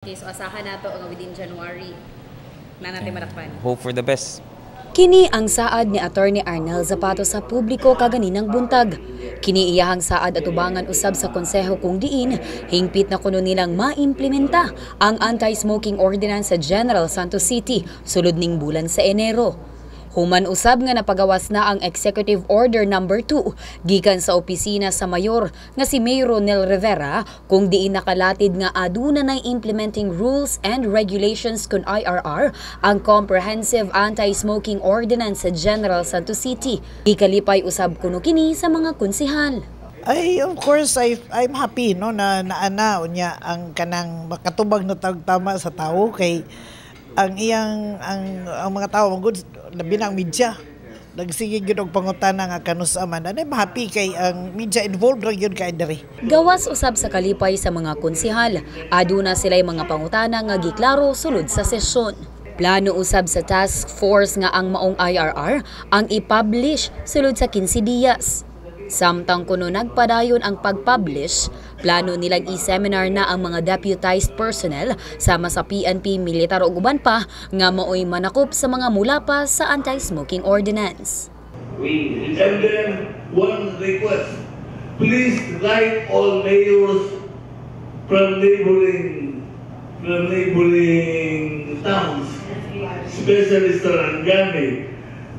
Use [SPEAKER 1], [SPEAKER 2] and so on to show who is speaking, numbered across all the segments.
[SPEAKER 1] Okay, so asahan nato nga within January na natin marakpan.
[SPEAKER 2] Hope for the best.
[SPEAKER 3] Kini ang saad ni Attorney Arnel Zapato sa publiko kaganinang buntag. Kini iyahang saad at ubangan usab sa konseho kung diin hingpit na kuno nilang maimplementa ang anti-smoking ordinance sa General Santos City sulod ning bulan sa Enero. Human usab nga napagawas na ang Executive Order No. 2 gikan sa opisina sa Mayor nga si Mayor Ronel Rivera kung diin nakalatid nga aduna nay implementing rules and regulations kun IRR ang Comprehensive Anti-Smoking Ordinance sa General Santos City. Gikalipay usab kuno kini sa mga konsehal.
[SPEAKER 4] Of course I'm happy no na naana unya ang kanang makatubag na tama sa tao kay ang mga tao magud labi na ang media nagsige gyud og pangutana nga kanusaman ani happy kay ang media involved ra gyud kay diri.
[SPEAKER 3] Gawas usab sa kalipay sa mga konsehal, aduna sila'y mga pangutana nga giklaro sulod sa sesyon. Plano usab sa task force nga ang maong IRR ang i-publish sulod sa 15 diyas. Samtang kuno nagpadayon ang pag-publish, plano nilang i-seminar na ang mga deputized personnel sama sa PNP, militar o uban pa nga maoy manakop sa mga mula pa sa anti-smoking ordinance.
[SPEAKER 5] And then one request, please write all mayors from neighboring towns, especially Sarangani,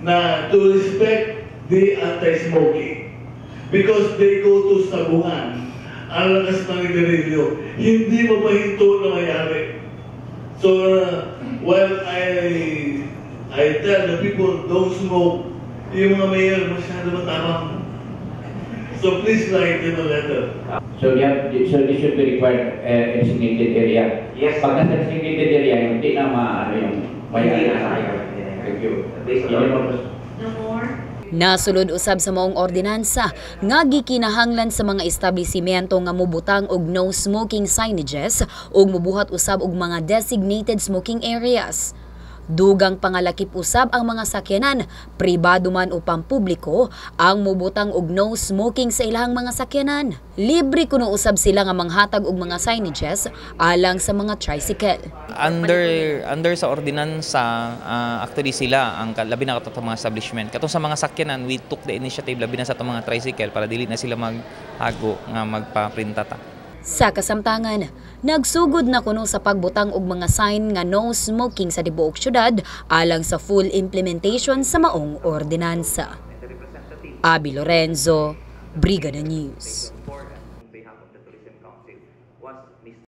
[SPEAKER 5] na to respect the anti-smoking. Because they go to Sabuhan, ang lakas ng nigarilyo, hindi mapahinto na mayari. So, while I tell the people, don't smoke, yung mga mayor masyado matamang. So please write in a letter.
[SPEAKER 6] So this should be required designated area. Yes. Pag nasa designated area, hindi na yung mayari na sayang. Thank you.
[SPEAKER 1] No more?
[SPEAKER 3] Nasulod usab sa maong ordinansa nga gikinahanglan sa mga establisimento nga mubutang og no smoking signages ug mubuhat usab og mga designated smoking areas. Dugang pangalakip usab ang mga sakyanan, pribado man o pampubliko, ang mubutang og no smoking sa ilahang mga sakyanan. Libre kuno usab sila nga manghatag og mga signages alang sa mga tricycle.
[SPEAKER 2] Under sa ordinansa, actually sila ang labi na katong mga establishment. Katong sa mga sakyanan, we took the initiative labi na sa itong mga tricycle para dili na sila maghago nga magpa-printata.
[SPEAKER 3] Sa kasamtangan, nagsugod na kuno sa pagbutang og mga sign nga no smoking sa tibuok syudad alang sa full implementation sa maong ordinansa. Abi Lorenzo, Brigada News.